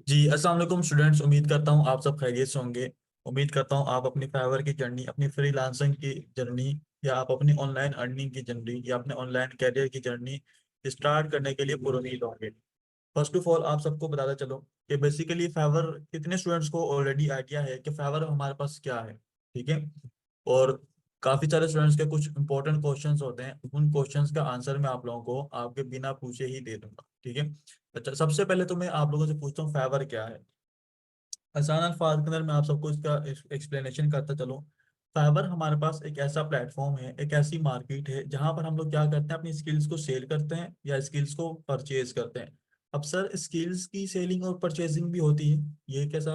जी अस्सलाम वालेकुम स्टूडेंट्स। उम्मीद करता हूँ आप सब खैरियत से होंगे। उम्मीद करता हूँ आप अपनी फाइवर की जर्नी, अपनी फ्रीलांसिंग की जर्नी, या आप अपनी ऑनलाइन अर्निंग की जर्नी, या अपने ऑनलाइन कैरियर की जर्नी स्टार्ट करने के लिए पुरुमीद होंगे। फर्स्ट ऑफ ऑल आप सबको बताता चलो कि बेसिकली फाइवर, कितने स्टूडेंट्स को ऑलरेडी आइडिया है कि फाइवर हमारे पास क्या है। ठीक है। और काफी सारे स्टूडेंट्स के कुछ इंपॉर्टेंट क्वेश्चंस होते हैं, उन क्वेश्चंस का आंसर मैं आप लोगों को आपके बिना पूछे ही दे दूंगा। ठीक है। अच्छा, सबसे पहले तो मैं आप लोगों से पूछता हूँ फाइवर क्या है। आसान अल्फाज के अंदर मैं आप सबको इसका एक्सप्लेनेशन करता चलूँ। फाइवर हमारे पास एक ऐसा प्लेटफॉर्म है, एक ऐसी मार्केट है जहां पर हम लोग क्या करते हैं, अपनी स्किल्स को सेल करते हैं या स्किल्स को परचेज करते हैं। अब सर, स्किल्स की सेलिंग और परचेजिंग भी होती है, ये कैसा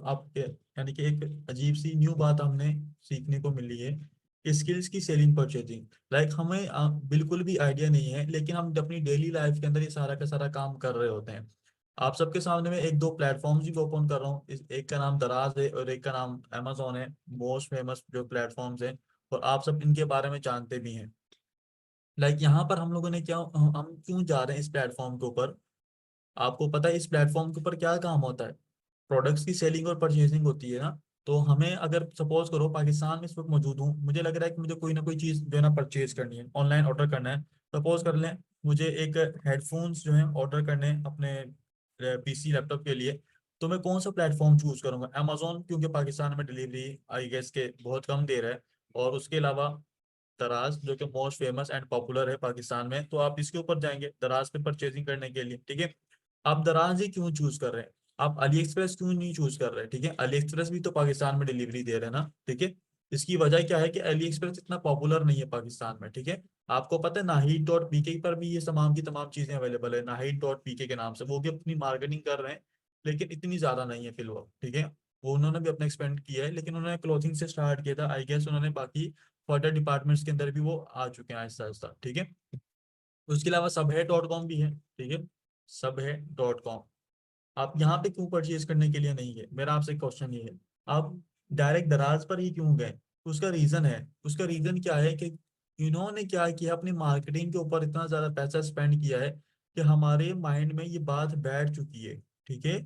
आप यानी कि एक अजीब सी न्यू बात हमने सीखने को मिली है। स्किल्स की सेलिंग परचेजिंग, लाइक हमें बिल्कुल भी आइडिया नहीं है, लेकिन हम अपनी डेली लाइफ के अंदर ये सारा का सारा काम कर रहे होते हैं। आप सबके सामने मैं एक दो प्लेटफॉर्म्स भी ओपन कर रहा हूँ, एक का नाम दराज है और एक का नाम अमेजोन है। मोस्ट फेमस जो प्लेटफॉर्म्स हैं, और आप सब इनके बारे में जानते भी हैं। लाइक यहाँ पर हम लोगों ने क्या, हम क्यों जा रहे हैं इस प्लेटफॉर्म के ऊपर। आपको पता है इस प्लेटफॉर्म के ऊपर क्या काम होता है? प्रोडक्ट्स की सेलिंग और परचेजिंग होती है ना। तो हमें, अगर सपोज करो पाकिस्तान में इस वक्त मौजूद हूँ, मुझे लग रहा है कि मुझे कोई ना कोई चीज़ जो है ना परचेज करनी है, ऑनलाइन ऑर्डर करना है। सपोज कर लें, मुझे एक हेडफोन्स जो है ऑर्डर करने हैं अपने पीसी लैपटॉप के लिए। तो मैं कौन सा प्लेटफॉर्म चूज करूंगा? अमेजोन, क्योंकि पाकिस्तान में डिलीवरी आई गेस के बहुत कम दे रहा है। और उसके अलावा दराज, जो कि मोस्ट फेमस एंड पॉपुलर है पाकिस्तान में, तो आप इसके ऊपर जाएंगे दराज पे परचेजिंग करने के लिए। ठीक है। आप दराज ही क्यों चूज कर रहे हैं? आप अली एक्सप्रेस क्यों नहीं चूज कर रहे? ठीक है, अली एक्सप्रेस भी तो पाकिस्तान में डिलीवरी दे रहे हैं ना। ठीक है। इसकी वजह क्या है कि अली एक्सप्रेस इतना पॉपुलर नहीं है पाकिस्तान में। ठीक है। आपको पता है नाहिद डॉट पीके पर भी ये तमाम की तमाम चीजें अवेलेबल है, नाहिद डॉट पीके के नाम से, वो भी अपनी मार्केटिंग कर रहे हैं, लेकिन इतनी ज्यादा नहीं है फिलहाल। ठीक है। वो उन्होंने भी अपना एक्सपेंड किया है, लेकिन उन्होंने क्लोथिंग से स्टार्ट किया था, आई गेस उन्होंने बाकी फर्दर डिपार्टमेंट्स के अंदर भी वो आ चुके हैं आहिस्ता आहिस्ता। ठीक है। उसके अलावा सब है डॉट कॉम भी है। ठीक है। सब है डॉट कॉम। आप यहाँ पे क्यों परचेज करने के लिए नहीं गए? मेरा आपसे क्वेश्चन ये है। आप डायरेक्ट दराज पर ही क्यों गए? उसका रीजन है, उसका रीजन क्या है कि इन्होंने क्या किया, अपनी मार्केटिंग के ऊपर इतना ज्यादा पैसा स्पेंड किया है कि हमारे माइंड में ये बात बैठ चुकी है। ठीक है।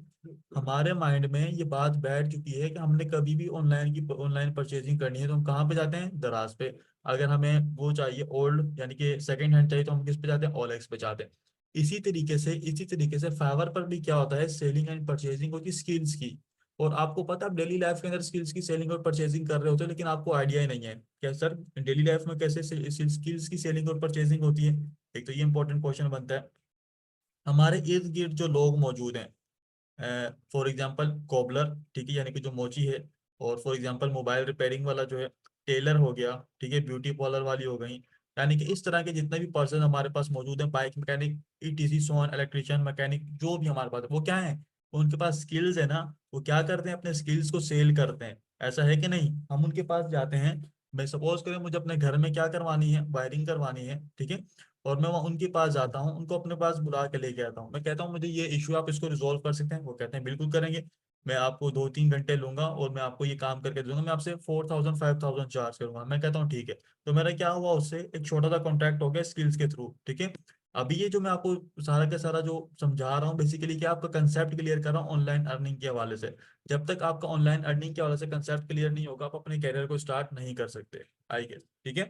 हमारे माइंड में ये बात बैठ चुकी है कि हमने कभी भी ऑनलाइन परचेजिंग करनी है तो हम कहाँ पे जाते हैं? दराज पे। अगर हमें वो चाहिए ओल्ड यानी कि सेकंड हैंड चाहिए, तो हम किस पे जाते हैं? ओएलएक्स पे जाते हैं। इसी तरीके से फाइवर पर भी क्या होता है, सेलिंग एंड परचेजिंग होती है स्किल्स की। और आपको पता है, आप डेली लाइफ के अंदर स्किल्स की सेलिंग और परचेजिंग कर रहे होते हैं, लेकिन आपको आइडिया ही नहीं है क्या सर डेली लाइफ में कैसे स्किल्स की सेलिंग और परचेजिंग होती है। एक तो ये इंपॉर्टेंट क्वेश्चन बनता है। हमारे इर्द गिर्द जो लोग मौजूद हैं, फॉर एग्जांपल कोबलर, ठीक है, यानी कि जो मोची है। और फॉर एग्जांपल मोबाइल रिपेयरिंग वाला जो है टेलर हो गया। ठीक है। ब्यूटी पार्लर वाली हो गई। यानी कि इस तरह के जितने भी पर्सन हमारे पास मौजूद हैं, बाइक मैकेनिक, ईटीसी, सोन, इलेक्ट्रिशियन, मैकेनिक, जो भी हमारे पास है, वो क्या है? उनके पास स्किल्स है ना। वो क्या करते हैं? अपने स्किल्स को सेल करते हैं। ऐसा है कि नहीं? हम उनके पास जाते हैं। मैं सपोज करें मुझे अपने घर में क्या करवानी है, वायरिंग करवानी है। ठीक है। और मैं वहाँ उनके पास जाता हूँ, उनको अपने पास बुला के लेके आता हूँ, मैं कहता हूँ मुझे ये इशू, आप इसको रिजोल्व कर सकते हैं? वो कहते हैं बिल्कुल करेंगे। मैं आपको 2-3 घंटे लूंगा और मैं आपको ये काम करके दूंगा, मैं आपसे 4,000 5,000 चार्ज करूंगा। मैं कहता हूँ ठीक है। तो मेरा क्या हुआ, उससे एक छोटा सा कॉन्ट्रैक्ट हो गया स्किल्स के थ्रू। ठीक है। अभी ये जो मैं आपको सारा का सारा जो समझा रहा हूँ, बेसिकली क्या, आपका कंसेप्ट क्लियर कर रहा हूँ ऑनलाइन अर्निंग के हवाले से। जब तक आपका ऑनलाइन अर्निंग के हवाले से कंसेप्ट क्लियर नहीं होगा, आप अपने कैरियर को स्टार्ट नहीं कर सकते, आई गेस। ठीक है।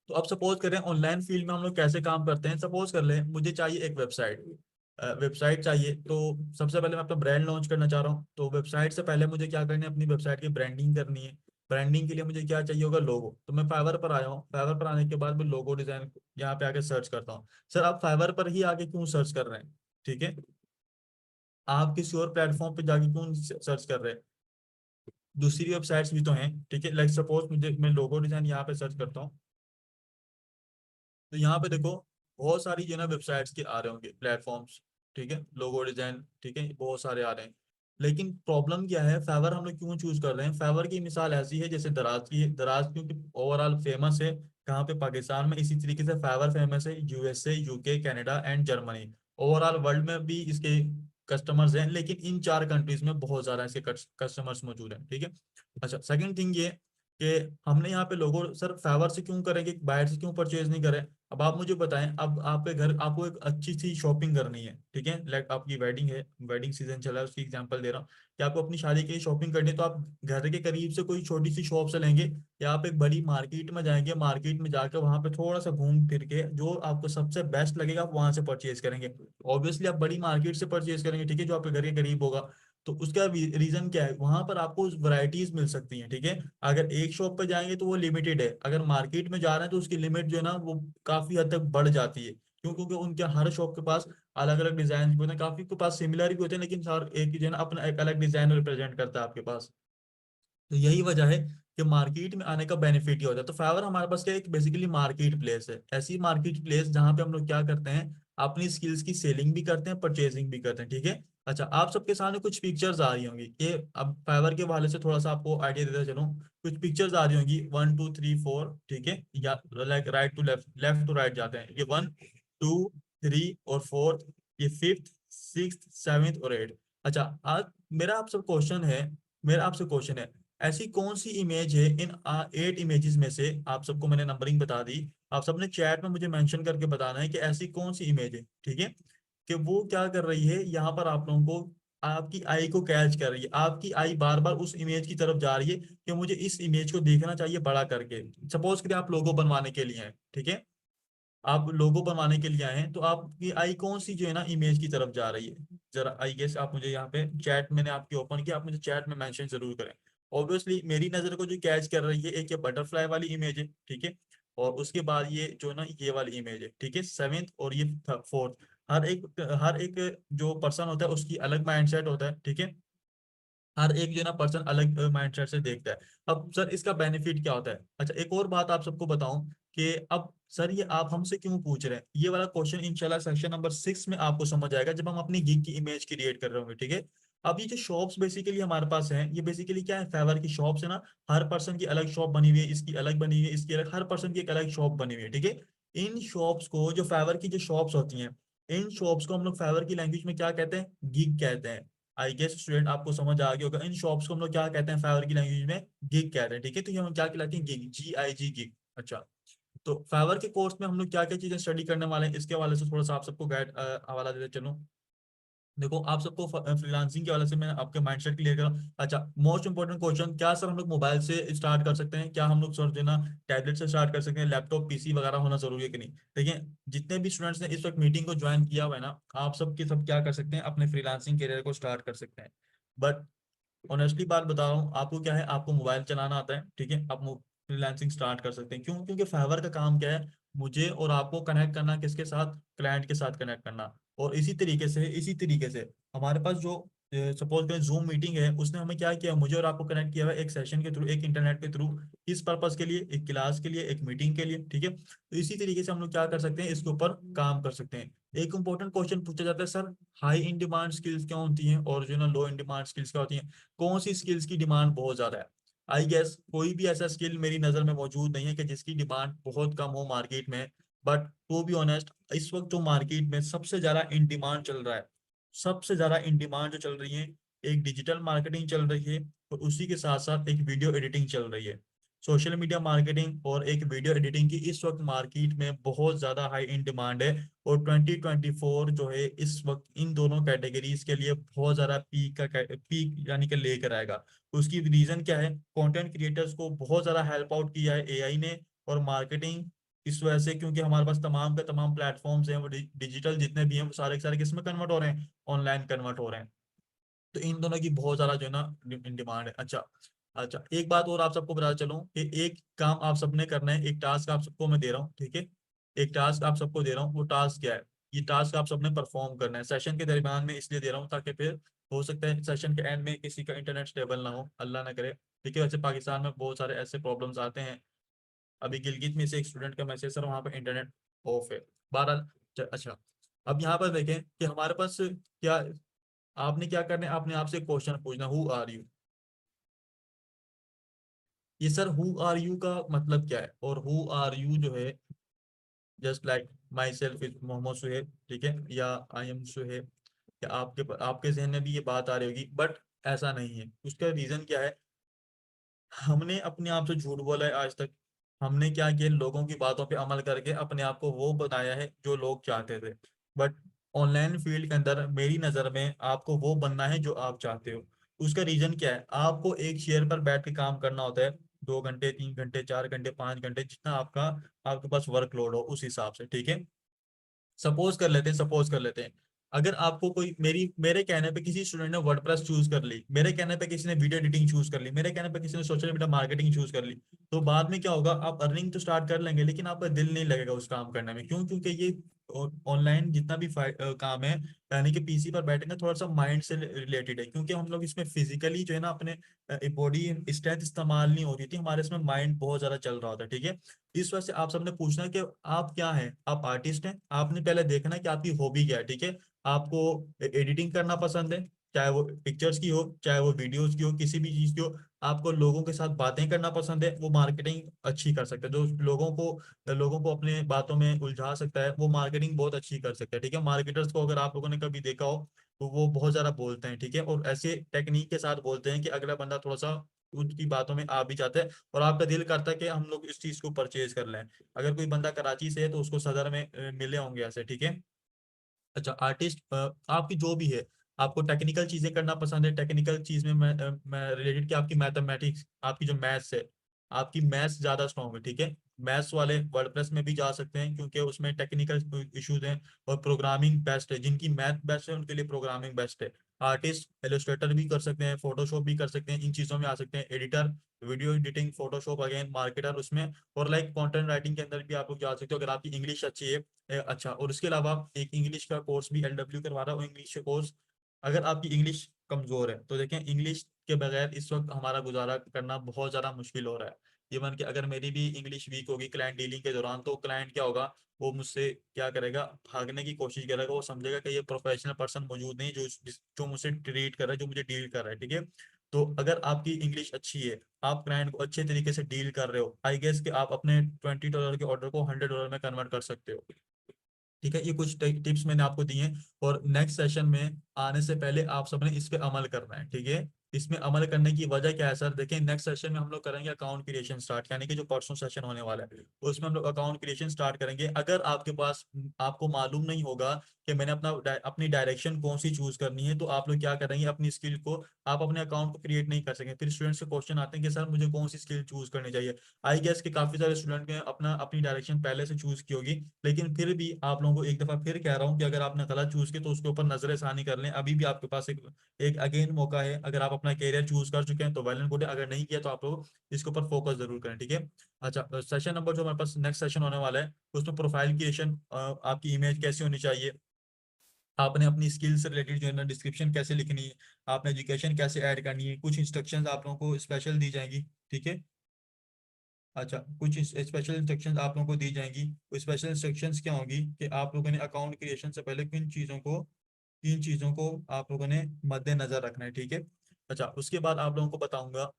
तो अब सपोज करें ऑनलाइन फील्ड में हम लोग कैसे काम करते हैं। सपोज कर लें मुझे चाहिए एक वेबसाइट, वेबसाइट चाहिए। तो सबसे पहले मैं अपना ब्रांड लॉन्च करना चाह रहा हूँ, तो वेबसाइट से पहले मुझे क्या करनी है, अपनी वेबसाइट की ब्रांडिंग करनी है। ब्रांडिंग के लिए मुझे क्या चाहिए होगा? लोगो। तो मैं फाइवर पर आया हूँ, फाइवर पर आने के बाद मैं लोगो डिजाइन यहाँ पे आके सर्च करता हूँ। सर आप फाइवर पर ही आके क्यों सर्च कर रहे हैं? ठीक है। आप किसी और प्लेटफॉर्म पे जाके क्यों सर्च कर रहे हैं? दूसरी वेबसाइट्स भी तो हैं। ठीक है। लाइक सपोज मुझे, मैं लोगो डिजाइन यहाँ पे सर्च करता हूँ, तो यहाँ पे देखो बहुत सारी जो है ना वेबसाइट्स के आ रहे होंगे प्लेटफॉर्म्स। ठीक है। लोगो डिजाइन, ठीक है, बहुत सारे आ रहे हैं। लेकिन प्रॉब्लम क्या है, फाइवर हम लोग क्यों चूज कर रहे हैं? फाइवर की मिसाल ऐसी है जैसे दराज की है। दराज क्योंकि ओवरऑल फेमस है कहाँ पे? पाकिस्तान में। इसी तरीके से फाइवर फेमस है USA, UK, Canada and Germany. Overall world में भी इसके कस्टमर्स हैं, लेकिन इन 4 कंट्रीज में बहुत ज्यादा इसके कस्टमर्स मौजूद हैं। ठीक है। अच्छा, सेकंड थिंग ये कि हमने यहाँ पे लोगो सर फाइवर से क्यों करेंगे, बाहर से क्यों परचेज नहीं करें? अब आप मुझे बताएं, अब आपके घर आपको एक अच्छी सी शॉपिंग करनी है, ठीक है, लाइक आपकी वेडिंग है, वेडिंग सीजन चला है, उसकी एग्जांपल दे रहा हूँ कि आपको अपनी शादी के लिए शॉपिंग करनी है, तो आप घर के करीब से कोई छोटी सी शॉप से लेंगे या आप एक बड़ी मार्केट में जाएंगे, मार्केट में जाकर वहां पे थोड़ा सा घूम फिर के जो आपको सबसे बेस्ट लगेगा आप वहां से परचेज करेंगे। ऑब्वियसली आप बड़ी मार्केट से परचेज करेंगे, ठीक है, जो आपके घर के करीब होगा। तो उसका रीजन क्या है, वहां पर आपको वैरायटीज मिल सकती हैं, ठीक है। अगर एक शॉप पे जाएंगे तो वो लिमिटेड है, अगर मार्केट में जा रहे हैं तो उसकी लिमिट जो है ना वो काफी हद तक बढ़ जाती है। क्यों? क्योंकि उनके हर शॉप के पास अलग अलग डिजाइन भी होते हैं, काफी के पास सिमिलर भी होते हैं, लेकिन हर एक जो है ना अपना एक अलग डिजाइन रिप्रेजेंट करता है आपके पास। तो यही वजह है कि मार्केट में आने का बेनिफिट ये होता है। तो फाइवर हमारे पास क्या है, एक बेसिकली मार्केट प्लेस है, ऐसी मार्केट प्लेस जहां पे हम लोग क्या करते हैं, अपनी स्किल्स की सेलिंग भी करते हैं, परचेजिंग भी करते हैं, ठीक है। अच्छा, आप सबके सामने कुछ पिक्चर्स आ रही होंगी, ये अब फाइवर के हवाले से थोड़ा सा आपको आइडिया देता चलूं। कुछ पिक्चर्स आ रही होंगी 1 2 3 4, ठीक है, या like right to left, left to right जाते हैं, ये 1 2 3 और 4, ये फिफ्थ सिक्स सेवेंथ और एट। अच्छा, आज मेरा आपसे क्वेश्चन है, मेरा आपसे क्वेश्चन है, ऐसी कौन सी इमेज है इन 8 इमेजेस में से, आप सबको मैंने नंबरिंग बता दी, आप सबने चैट में मुझे मेंशन करके बताना है कि ऐसी कौन सी इमेज है, ठीक है, कि वो क्या कर रही है यहाँ पर आप लोगों को, आपकी आई को कैच कर रही है, आपकी आई बार बार उस इमेज की तरफ जा रही है कि मुझे इस इमेज को देखना चाहिए बड़ा करके। सपोज करिए आप लोगो बनवाने के लिए हैं, ठीक है, आप लोगो बनवाने के लिए आए हैं, तो आपकी आई कौन सी जो है ना इमेज की तरफ जा रही है, जरा आई गेस आप मुझे यहाँ पे चैट मैंने आपकी ओपन किया, आप मुझे चैट में मेंशन जरूर करें। ऑब्वियसली मेरी नजर को जो कैच कर रही है, एक ये बटरफ्लाई वाली इमेज है, ठीक है, और उसके बाद ये जो ना ये वाली इमेज है, ठीक है, सेवेंथ और ये फोर्थ। हर एक जो पर्सन होता है उसकी अलग माइंडसेट होता है, ठीक है, हर एक जो है ना पर्सन अलग माइंडसेट से देखता है। अब सर इसका बेनिफिट क्या होता है, अच्छा एक और बात आप सबको बताऊं कि अब सर ये आप हमसे क्यों पूछ रहे हैं, ये वाला क्वेश्चन इंशाल्लाह सेक्शन नंबर 6 में आपको समझ आएगा जब हम अपनी गिग की इमेज क्रिएट कर रहे होंगे, ठीक है। अब ये जो शॉप्स बेसिकली हमारे पास हैं, ये बेसिकली क्या है, फेवर की शॉप्स है ना, हर पर्सन की अलग शॉप बनी हुई है, इसकी अलग बनी हुई है, इसकी अलग, हर पर्सन की एक अलग शॉप बनी हुई है, ठीक है। इन शॉप्स को, जो फेवर की जो शॉप्स होती हैं, इन शॉप्स को हम लोग फेवर की लैंग्वेज में क्या कहते हैं, गिग कहते हैं। आई गेस स्टूडेंट आपको समझ आ गया होगा, इन शॉप्स को हम लोग क्या कहते हैं फाइवर की लैंग्वेज में, गिग कहते हैं, ठीक है। तो ये हम क्या कहलाते हैं, गिग, GIG, गिग। अच्छा, तो फाइवर के कोर्स में हम लोग क्या क्या चीजें स्टडी करने वाले हैं, इसके हवाले से थोड़ा सा आप सबको गाइड हवाला देते चलूं। देखो आप सबको फ्रीलांसिंग के वाले से मैं आपके माइंडसेट क्लियर करा। अच्छा, मोस्ट इंपोर्टेंट क्वेश्चन, क्या सर हम लोग मोबाइल से स्टार्ट कर सकते हैं, क्या हम लोग सर जो है ना टैबलेट से स्टार्ट कर सकते हैं, लैपटॉप PC वगैरह होना जरूरी है कि नहीं। देखिए, जितने भी स्टूडेंट्स ने इस वक्त मीटिंग को ज्वाइन किया हुआ है ना, आप सब के सब क्या कर सकते हैं, अपने फ्रीलांसिंग करियर को स्टार्ट कर सकते हैं। बट ऑनेस्टली बात बता रहा हूँ आपको, क्या है, आपको मोबाइल चलाना आता है, ठीक है, आप फ्रीलांसिंग स्टार्ट कर सकते हैं। क्यों? क्योंकि फाइवर का काम क्या है, मुझे और आपको कनेक्ट करना, किसके साथ, क्लाइंट के साथ कनेक्ट करना। और इसी तरीके से हमारे पास जो सपोज करें जूम मीटिंग है, उसने हमें क्या किया, मुझे और आपको कनेक्ट किया हुआ है एक सेशन के थ्रू, एक इंटरनेट के थ्रू, इस पर्पस के लिए, एक क्लास के लिए, एक मीटिंग के लिए, ठीक है। तो इसी तरीके से हम लोग क्या कर सकते हैं, इसके ऊपर काम कर सकते हैं। एक इंपॉर्टेंट क्वेश्चन पूछा जाता है, sir high in demand skills क्या होती हैं और जो है ना लो इन डिमांड स्किल्स क्या होती हैं, कौन सी स्किल्स की डिमांड बहुत ज्यादा है। आई गेस कोई भी ऐसा स्किल मेरी नजर में मौजूद नहीं है कि जिसकी डिमांड बहुत कम हो मार्केट में। बट टू बी ऑनेस्ट, इस वक्त जो मार्केट में सबसे ज्यादा इन डिमांड चल रहा है, सबसे ज्यादा इन डिमांड जो चल रही है, एक डिजिटल मार्केटिंग चल रही है, और उसी के साथ साथ एक वीडियो एडिटिंग चल रही है। सोशल मीडिया मार्केटिंग और एक वीडियो एडिटिंग की इस वक्त मार्केट में बहुत ज्यादा हाई इन डिमांड है। और 2024 जो है इस वक्त इन दोनों कैटेगरीज के लिए बहुत ज्यादा पीक यानी कि लेकर आएगा। उसकी रीजन क्या है, कंटेंट क्रिएटर्स को बहुत ज्यादा हेल्प आउट किया है AI ने, और मार्केटिंग इस वजह से, क्योंकि हमारे पास तमाम के तमाम प्लेटफॉर्म्स हैं, वो डिजिटल जितने भी हैं वो सारे के सारे किस में कन्वर्ट हो रहे हैं, ऑनलाइन कन्वर्ट हो रहे हैं। तो इन दोनों की बहुत ज्यादा जो है ना डिमांड है। अच्छा, अच्छा एक बात और आप सबको बता चलूं कि एक काम आप सबने करना है, एक टास्क आप सबको मैं दे रहा हूँ, ठीक है, एक टास्क आप सबको दे रहा हूँ, वो टास्क क्या है, ये टास्क आप सबने परफॉर्म करना है सेशन के दरमियान में, इसलिए दे रहा हूँ ताकि फिर हो सकता है सेशन के एंड में किसी का इंटरनेट स्टेबल ना हो, अल्लाह ना करे, ठीक है। वैसे पाकिस्तान में बहुत सारे ऐसे प्रॉब्लम्स आते हैं, अभी गिलगित में से एक स्टूडेंट का मैसेज, सर वहाँ पर इंटरनेट ऑफ है, 12। अच्छा, अब यहाँ पर देखें कि हमारे पास क्या, आपने क्या करना है, आपने आपसे क्वेश्चन पूछना, हु आर यू। ये सर हु आर यू का मतलब क्या है, और हु आर यू जो है, just like myself is Mohammad Suhaib, ठीक है, या आई एम सुहेब, क्या आपके जहन में भी ये बात आ रही होगी, बट ऐसा नहीं है। उसका रीजन क्या है, हमने अपने आप से झूठ बोला है आज तक, हमने क्या किया, लोगों की बातों पे अमल करके अपने आप को वो बनाया है जो लोग चाहते थे। बट ऑनलाइन फील्ड के अंदर मेरी नज़र में आपको वो बनना है जो आप चाहते हो। उसका रीजन क्या है, आपको एक चेयर पर बैठ के काम करना होता है, 2 घंटे 3 घंटे 4 घंटे 5 घंटे, जितना आपका आपके पास वर्कलोड हो उस हिसाब से, ठीक है। सपोज कर लेते हैं अगर आपको कोई मेरे कहने पे किसी स्टूडेंट ने वर्डप्रेस चूज कर ली, मेरे कहने पे किसी ने वीडियो एडिटिंग चूज कर ली, मेरे कहने पे किसी ने सोशल मीडिया मार्केटिंग चूज कर ली, तो बाद में क्या होगा, आप अर्निंग तो स्टार्ट कर लेंगे लेकिन आपका दिल नहीं लगेगा उस काम करने में। क्यों? क्योंकि ये ऑनलाइन जितना भी काम है, यानी कि पीसी पर बैठेंगे, थोड़ा सा माइंड से रिलेटेड है, क्योंकि हम लोग इसमें फिजिकली जो है ना अपने बॉडी स्ट्रेंथ इस्तेमाल नहीं हो रही थी, हमारे इसमें माइंड बहुत ज्यादा चल रहा होता है, ठीक है। इस वजह से आप सबने पूछना है कि आप क्या हैं, आप आर्टिस्ट हैं, आपने पहले देखना है कि आपकी हॉबी क्या है, ठीक है। आपको एडिटिंग करना पसंद है, चाहे वो पिक्चर्स की हो चाहे वो वीडियोस की हो, किसी भी चीज की हो। आपको लोगों के साथ बातें करना पसंद है, वो मार्केटिंग अच्छी कर सकता है। जो लोगों को अपने बातों में उलझा सकता है, वो मार्केटिंग बहुत अच्छी कर सकता है, ठीक है। मार्केटर्स को अगर आप लोगों ने कभी देखा हो तो वो बहुत ज्यादा बोलते हैं, ठीक है, और ऐसे टेक्निक के साथ बोलते हैं कि अगला बंदा थोड़ा सा उनकी बातों में आ भी जाता है, और आपका दिल करता है कि हम लोग इस चीज को परचेज कर लें। अगर कोई बंदा कराची से है तो उसको सदर में मिले होंगे ऐसे, ठीक है। अच्छा, आर्टिस्ट आपकी जो भी है, आपको टेक्निकल चीजें करना पसंद है, टेक्निकल चीज में मैं रिलेटेड कि आपकी मैथमेटिक्स, आपकी जो मैथ्स है, आपकी मैथ्स ज्यादा स्ट्रांग है, ठीक है। मैथ्स वाले वर्डप्रेस में भी जा सकते हैं क्योंकि उसमें टेक्निकल इश्यूज हैं, और प्रोग्रामिंग बेस्ट है, जिनकी मैथ बेस्ट है उनके लिए प्रोग्रामिंग बेस्ट है। आर्टिस्ट इलस्ट्रेटर भी कर सकते हैं, फोटोशॉप भी कर सकते हैं, इन चीजों में आ सकते हैं। Editor, video editing, Photoshop again marketer उसमें, और लाइक कंटेंट राइटिंग के अंदर भी आप लोग जा सकते हो अगर आपकी इंग्लिश अच्छी है। अच्छा, और उसके अलावा एक इंग्लिश का कोर्स भी एलडब्ल्यू करवा रहा हूँ, इंग्लिश का कोर्स। अगर आपकी इंग्लिश कमजोर है तो देखें, इंग्लिश के बगैर इस वक्त हमारा गुजारा करना बहुत ज्यादा मुश्किल हो रहा है। इवन कि अगर मेरी भी इंग्लिश वीक होगी क्लाइंट डीलिंग के दौरान, तो क्लाइंट क्या होगा, वो मुझसे क्या करेगा, भागने की कोशिश करेगा। वो समझेगा कि ये प्रोफेशनल पर्सन मौजूद नहीं जो मुझसे ट्रीट कर रहा है, जो मुझे डील कर रहा है, ठीक है। तो अगर आपकी इंग्लिश अच्छी है, आप क्लाइंट को अच्छे तरीके से डील कर रहे हो, आई गेस कि आप अपने $20 के ऑर्डर को $100 में कन्वर्ट कर सकते हो, ठीक है। ये कुछ टिप्स मैंने आपको दिए हैं, और नेक्स्ट सेशन में आने से पहले आप सबने इस पे अमल करना है, ठीक है। इसमें अमल करने की वजह क्या है सर, देखिए नेक्स्ट सेशन में हम लोग करेंगे अकाउंट क्रिएशन स्टार्ट, यानी कि जो परसों सेशन होने वाला है उसमें हम लोग अकाउंट क्रिएशन स्टार्ट करेंगे। अगर आपके पास, आपको मालूम नहीं होगा कि मैंने अपनी डायरेक्शन कौन सी चूज करनी है, तो आप लोग क्या करेंगे, अपनी स्किल को आप अपने अकाउंट को क्रिएट नहीं कर सकेंगे। फिर स्टूडेंट्स से क्वेश्चन आते हैं कि सर मुझे कौन सी स्किल चूज करनी चाहिए। आई गेस कि काफी सारे स्टूडेंट ने अपनी डायरेक्शन पहले से चूज की होगी, लेकिन फिर भी आप लोगों को एक दफा फिर कह रहा हूँ कि अगर आपने गलत चूज किया तो उसके ऊपर नजर षानी कर लें। अभी भी आपके पास एक अगेन मौका है। अगर आप अपना कैरियर चूज कर चुके हैं तो वेल एंड गुड है, अगर नहीं किया तो आप लोग इसके ऊपर फोकस जरूर करें, ठीक है। अच्छा, सेशन नंबर जो हमारे पास नेक्स्ट सेशन होने वाला है, उसमें प्रोफाइल क्रिएशन, आपकी इमेज कैसी होनी चाहिए, आपने अपनी स्किल से रिलेटेड जो है ना डिस्क्रिप्शन कैसे लिखनी है, आपने एजुकेशन कैसे ऐड करनी है, कुछ इंस्ट्रक्शंस आप लोगों को स्पेशल दी जाएंगी, ठीक है। अच्छा, कुछ स्पेशल इंस्ट्रक्शंस आप लोगों को दी जाएंगी। वो स्पेशल इंस्ट्रक्शंस क्या होंगी कि आप लोगों ने अकाउंट क्रिएशन से पहले किन चीज़ों को आप लोगों ने मद्देनजर रखना है, ठीक है। अच्छा, उसके बाद आप लोगों को बताऊंगा।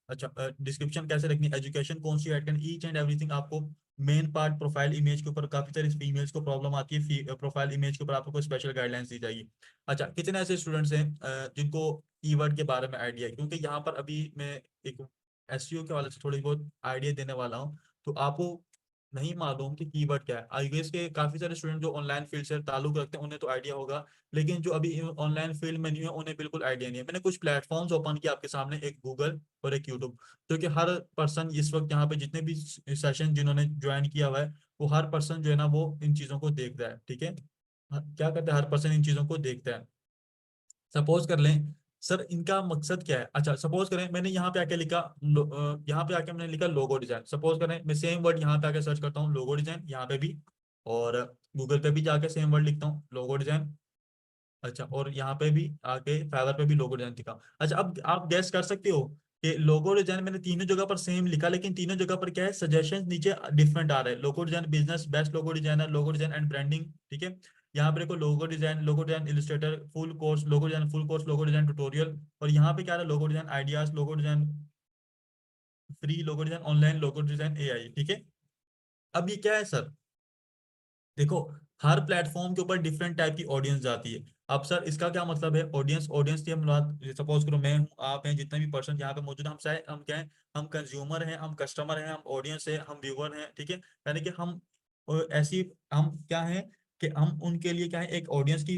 अच्छा, डिस्क्रिप्शन कैसे रखनी है, एजुकेशन कौन सी ऐड करनी, ईच एंड एवरीथिंग आपको। मेन पार्ट प्रोफाइल इमेज के ऊपर काफी सारी फीमेल्स को प्रॉब्लम आती है, प्रोफाइल इमेज के ऊपर आपको स्पेशल गाइडलाइंस दी जाएगी। अच्छा, कितने ऐसे स्टूडेंट्स हैं जिनको कीवर्ड के बारे में आइडिया है, क्योंकि यहाँ पर अभी मैं एक एसईओ के वाले से थोड़ी बहुत आइडिया देने वाला हूँ। तो आपको नहीं मालूम कि कीवर्ड क्या है, आई गेस के काफी सारे स्टूडेंट जो ऑनलाइन फील्ड से ताल्लुक रखते हैं उन्हें तो आइडिया होगा, लेकिन जो अभी ऑनलाइन फील्ड में नहीं है उन्हें बिल्कुल आइडिया नहीं है। मैंने कुछ प्लेटफॉर्म्स ओपन किया आपके सामने, एक गूगल और एक यूट्यूब, जो कि हर पर्सन इस वक्त यहाँ पे जितने भी सेशन जिन्होंने ज्वाइन किया हुआ है, वो हर पर्सन जो है ना वो इन चीजों को देखता है, ठीक है। क्या करता है, हर पर्सन इन चीजों को देखता है। सपोज कर लें सर, इनका मकसद क्या है। अच्छा, सपोज करें मैंने यहाँ पे आके लिखा यहाँ पे आके मैंने लिखा लोगो डिजाइन। सपोज करें मैं सेम वर्ड यहाँ पे आके सर्च करता हूँ लोगो डिजाइन, यहाँ पे भी, और गूगल पे भी जाके सेम वर्ड लिखता हूँ लोगो डिजाइन। अच्छा, और यहाँ पे भी आके फाइवर पे भी लोगो डिजाइन दिखा। अच्छा, अब आप गैस कर सकते हो कि लोगो डिजाइन मैंने तीनों जगह पर सेम लिखा, लेकिन तीनों जगह पर क्या है, सजेशन नीचे डिफरेंट आ रहे हैं। Logo design business best logo designer, logo design and branding, ठीक है। यहाँ पे देखो logo design Illustrator full course, logo design full course, logo design tutorial, और यहाँ पे क्या है, logo design ideas, logo design free, logo design online, logo design AI, ठीक है। अब ये क्या है सर, देखो हर प्लेटफॉर्म के ऊपर डिफरेंट टाइप की ऑडियंस जाती है। अब सर इसका क्या मतलब है, ऑडियंस ऑडियंस की हम बात, सपोज करो मैं हूँ, आप हैं, जितने भी पर्सन यहाँ पे मौजूद हैं, हम चाहे हम क्या है, हम कंज्यूमर हैं, हम कस्टमर हैं, हम ऑडियंस है, हम व्यूअर हैं, ठीक है। यानी कि हम ऐसी हम क्या है कि हम उनके लिए क्या है, एक ऑडियंस की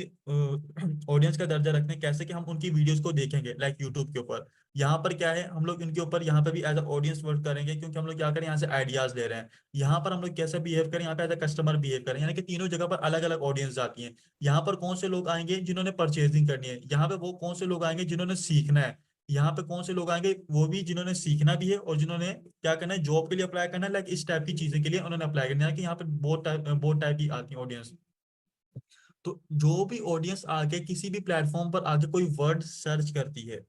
ऑडियंस का दर्जा रखते हैं, कैसे कि हम उनकी वीडियोस को देखेंगे लाइक यूट्यूब के ऊपर। यहाँ पर क्या है, हम लोग इनके ऊपर यहाँ पे भी एज अ ऑडियंस वर्क करेंगे, क्योंकि हम लोग क्या करें, यहाँ से आइडियाज ले रहे हैं। यहाँ पर हम लोग कैसे बिहेव करें, यहाँ पे एज अ कस्टमर बिहेव करें, यानी कि तीनों जगह पर अलग अलग ऑडियंस जाती है। यहाँ पर कौन से लोग आएंगे जिन्होंने परचेजिंग करनी है, यहाँ पे वो कौन से लोग आएंगे जिन्होंने सीखना है, यहाँ पे कौन से लोग आएंगे वो भी जिन्होंने सीखना भी है और जिन्होंने क्या करना है, जॉब के लिए अप्लाई करना है, लाइक इस टाइप की चीजें के लिए उन्होंने अप्लाई करना है, कि यहाँ पे बहुत टाइप की आती है ऑडियंस। तो जो भी ऑडियंस आगे किसी भी प्लेटफॉर्म पर आगे कोई वर्ड सर्च करती है,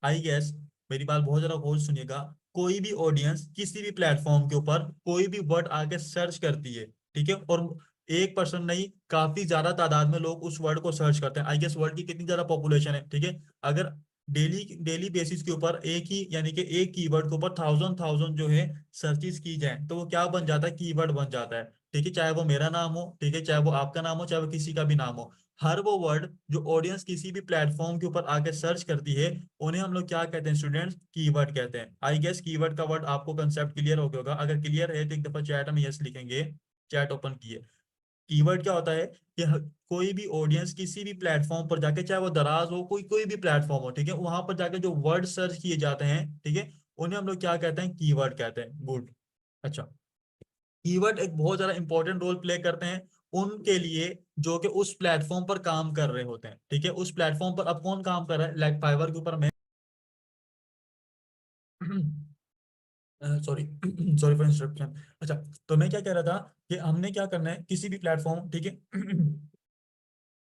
आई गेस, मेरी बात बहुत जरा गौर से सुनिएगा, कोई भी ऑडियंस किसी भी प्लेटफॉर्म के ऊपर कोई भी वर्ड आगे सर्च करती है, ठीक है, और एक पर्सन नहीं, काफी ज्यादा तादाद में लोग उस वर्ड को सर्च करते हैं। आई गेस वर्ड की कितनी ज्यादा पॉपुलेशन है, ठीक है। अगर डेली डेली बेसिस के ऊपर एक ही यानी कि एक कीवर्ड के ऊपर थाउजेंड थाउजेंड जो है सर्चेस की जाए, तो वो क्या बन जाता है, कीवर्ड बन जाता है, ठीक है। चाहे वो मेरा नाम हो, ठीक है, चाहे वो आपका नाम हो, चाहे वो किसी का भी नाम हो, हर वो वर्ड जो ऑडियंस किसी भी प्लेटफॉर्म के ऊपर आके सर्च करती है, उन्हें हम लोग क्या कहते हैं स्टूडेंट्स, कीवर्ड कहते हैं। आई गेस कीवर्ड का वर्ड आपको कंसेप्ट क्लियर हो गया होगा। अगर क्लियर है तो एक दफा चैट में यस लिखेंगे। चैट ओपन किए। कीवर्ड क्या होता है कि कोई भी ऑडियंस किसी भी प्लेटफॉर्म पर जाके, चाहे वो दराज हो, कोई कोई भी प्लेटफॉर्म हो, ठीक है, वहां पर जाके जो वर्ड सर्च किए जाते हैं, ठीक है, उन्हें हम लोग क्या कहते हैं, कीवर्ड कहते हैं। गुड। अच्छा, कीवर्ड एक बहुत ज्यादा इंपॉर्टेंट रोल प्ले करते हैं उनके लिए जो कि उस प्लेटफॉर्म पर काम कर रहे होते हैं, ठीक है। उस प्लेटफॉर्म पर अब कौन काम कर रहा है, लाइक फाइवर के ऊपर मैं सॉरी सॉरी फॉर इंटरप्शन। अच्छा, तो मैं क्या कह रहा था कि हमने क्या करना है, किसी भी प्लेटफॉर्म, ठीक है,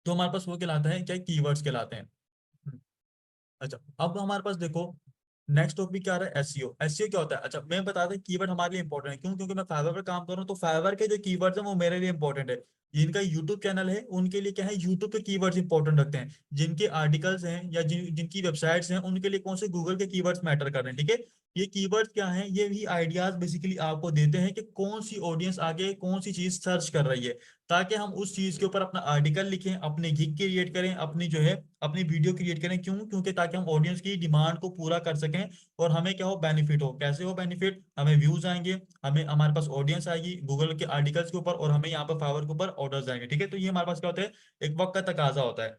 तो हमारे पास वो कहलाता है क्या, कीवर्ड्स कहलाते हैं। अच्छा, अब हमारे पास देखो नेक्स्ट टॉपिक क्या आ रहा है, एसईओ। एसईओ क्या होता है, अच्छा मैं बता दें, कीवर्ड हमारे लिए इंपॉर्टेंट है, क्यों, क्योंकि मैं फाइवर पर काम कर रहा हूँ, तो फाइवर के जो कीवर्ड्स हैं वो मेरे लिए इंपॉर्टेंट है। जिनका यूट्यूब चैनल है उनके लिए क्या है, यूट्यूब के कीवर्ड्स इंपॉर्टेंट रखते हैं। जिनके आर्टिकल्स हैं या जिनकी वेबसाइट्स हैं उनके लिए कौन से गूगल के कीवर्ड्स मैटर कर रहे हैं, ठीक है। ये कीवर्ड्स क्या हैं, ये भी आइडियाज बेसिकली आपको देते हैं कि कौन सी ऑडियंस आगे कौन सी चीज सर्च कर रही है, ताकि हम उस चीज के ऊपर अपना आर्टिकल लिखें, अपने गिग क्रिएट करें, अपनी जो है अपनी वीडियो क्रिएट करें। क्यों, क्योंकि ताकि हम ऑडियंस की डिमांड को पूरा कर सकें और हमें क्या हो, बेनिफिट हो। कैसे हो बेनिफिट, हमें व्यूज आएंगे, हमें हमारे पास ऑडियंस आएगी गूगल के आर्टिकल्स के ऊपर, और हमें यहाँ पर फाइवर के ऊपर ऑर्डर्स आएंगे, ठीक है। तो ये हमारे पास क्या होता है, एक वक्त का तकाजा होता है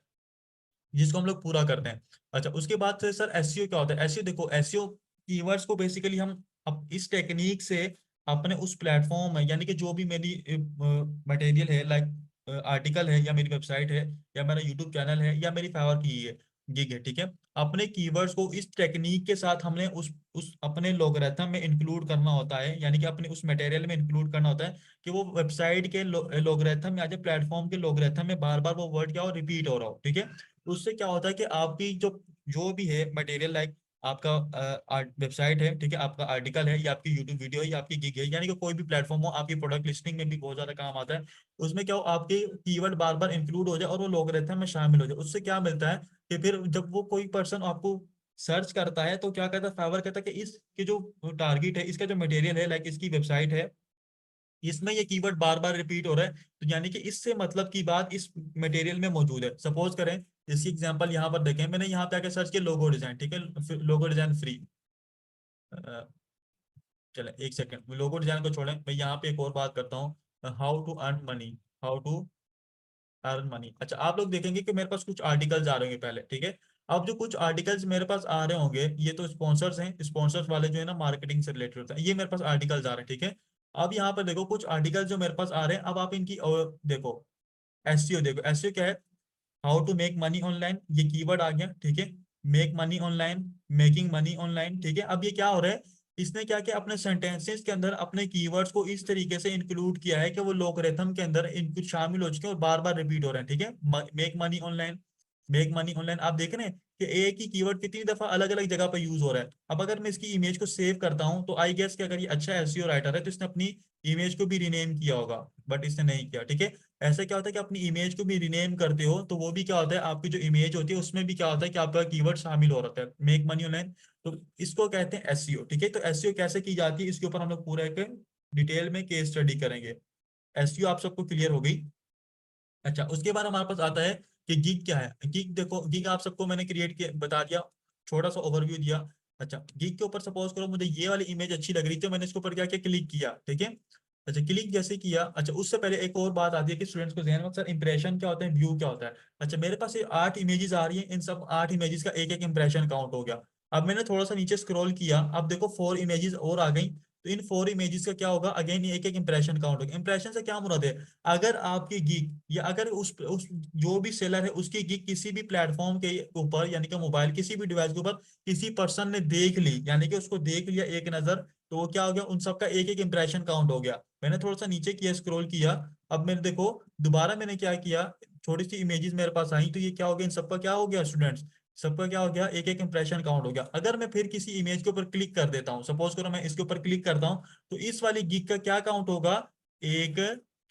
जिसको हम लोग पूरा करते हैं। अच्छा, उसके बाद से सर एसईओ क्या होता है। एसईओ देखो, एसईओ कीवर्ड्स को बेसिकली हम अब इस टेक्निक से अपने उस प्लेटफॉर्म है, यानी कि जो भी मेरी मटेरियल है, लाइक आर्टिकल है या मेरी वेबसाइट है या मेरा यूट्यूब चैनल है या मेरी फाइवर की है गिग है, ठीक है, अपने कीवर्ड्स को इस टेक्निक के साथ हमने उस अपने लोगरिथम में इंक्लूड करना होता है, यानी कि अपने उस मटेरियल में इंक्लूड करना होता है कि वो वेबसाइट के लोगरिथम या जो प्लेटफॉर्म के लोगरिथम में बार बार वो वर्ड क्या हो, रिपीट हो रहा हो, ठीक है। उससे क्या होता है कि आपकी जो जो भी है मटेरियल, लाइक आपका वेबसाइट है, ठीक है, आपका आर्टिकल है या आपकी यूट्यूब वीडियो है या आपकी गिग है, यानी कि कोई भी प्लेटफॉर्म हो, आपकी प्रोडक्ट लिस्टिंग में भी बहुत ज्यादा काम आता है। उसमें क्या हो, आपके कीवर्ड बार बार इंक्लूड हो जाए और वो लोगरिथम में शामिल हो जाए। उससे क्या मिलता है कि फिर जब वो कोई पर्सन आपको सर्च करता है तो क्या कहता है, फाइवर कहता है कि इसके जो टारगेट है, इसका जो मटेरियल है, लाइक इसकी वेबसाइट है, इसमें ये कीवर्ड बार बार रिपीट हो रहा है, तो यानी कि इससे मतलब की बात इस मटेरियल में मौजूद है। सपोज करें, इसकी एग्जांपल यहाँ पर देखें, मैंने यहाँ पे आके सर्च किया लोगो डिजाइन, ठीक है, लोगो डिजाइन फ्री। चले एक सेकंड, लोगो डिजाइन को छोड़ें, मैं यहाँ पे एक और बात करता हूँ, how to earn money, how to earn money. अच्छा, आप लोग देखेंगे कि मेरे पास कुछ आर्टिकल्स आ रहे होंगे पहले, ठीक है। अब जो कुछ आर्टिकल्स मेरे पास आ रहे होंगे, ये तो स्पॉन्सर्स हैं, स्पॉन्सर्स वाले जो है ना मार्केटिंग से रिलेटेड होता है, ये मेरे पास आर्टिकल्स आ रहे हैं, ठीक है। अब यहाँ पर देखो कुछ आर्टिकल्स जो मेरे पास आ रहे हैं, अब आप इनकी देखो एसईओ, देखो एसईओ क्या है, how to make money online, ये कीवर्ड आ गया, ठीक है। Make money online, making money online, ठीक है। अब ये क्या हो रहा है, इसने क्या किया, अपने सेंटेंसेस के अंदर अपने कीवर्ड्स को इस तरीके से इंक्लूड किया है कि वो लोगरिथम के अंदर इनकुछ शामिल हो चुके हैं और बार बार रिपीट हो रहे हैं, ठीक है। Make money online, make money online, आप देख रहे हैं कि एक ही कीवर्ड कितनी दफा अलग अलग जगह पर यूज हो रहा है। अब अगर मैं इसकी इमेज को सेव करता हूं तो आई गेस कि अगर ये अच्छा एसईओ राइटर है तो इसने अपनी इमेज को भी रीनेम किया होगा, बट इसने नहीं किया, ठीक है। ऐसे क्या होता है कि अपनी इमेज को भी रीनेम करते हो तो वो भी क्या होता है, आपकी जो इमेज होती है उसमें भी क्या होता है कि आपका कीवर्ड शामिल हो रहा है, मेक मनी ऑनलाइन। तो इसको कहते हैं एसईओ, ठीक है। तो एसईओ कैसे की जाती है, इसके ऊपर हम लोग पूरा एक डिटेल में केस स्टडी करेंगे। एसईओ आप सबको क्लियर हो गई। अच्छा, उसके बाद हमारे पास आता है कि गीक क्या है। गीक देखो, गीक आप सबको मैंने क्रिएट किया बता दिया, छोटा सा ओवरव्यू दिया। अच्छा, गीक के ऊपर सपोज करो मुझे ये वाली इमेज अच्छी लग रही थी, मैंने इसके ऊपर क्या किया, क्लिक किया, ठीक है। अच्छा, क्लिक जैसे किया, अच्छा उससे पहले एक और बात आती है कि स्टूडेंट्स को ध्यान में, सर इंप्रेशन क्या होता है, व्यू क्या होता है। अच्छा, मेरे पास ये 8 इमेजेस आ रही हैं, इन सब 8 इमेजेस का एक एक इंप्रेशन काउंट हो गया। अब मैंने थोड़ा सा नीचे स्क्रॉल किया, अब देखो 4 इमेजेस और आ गई, तो इन 4 इमेजेस का क्या होगा, अगेन एक एक इंप्रेशन काउंट होगा। इंप्रेशन से क्या मुराद है, अगर आपकी गिग या अगर उस जो भी सेलर है उसकी गिग किसी भी प्लेटफॉर्म के ऊपर, यानी कि मोबाइल किसी भी डिवाइस के ऊपर किसी पर्सन ने देख ली, यानी कि उसको देख लिया एक नजर, तो वो क्या हो गया, उन सबका एक एक इंप्रेशन काउंट हो गया। मैंने थोड़ा सा नीचे किया, स्क्रॉल किया, अब मैंने देखो दोबारा मैंने क्या किया, थोड़ी सी इमेजेस मेरे पास आई, तो ये क्या हो गया, इन सबका क्या हो गया स्टूडेंट्स, सबका क्या हो गया, एक एक इंप्रेशन काउंट हो गया। अगर मैं फिर किसी इमेज के ऊपर क्लिक कर देता हूँ, सपोज करो मैं इसके ऊपर क्लिक करता हूँ, तो इस वाली गिग का क्या काउंट होगा, एक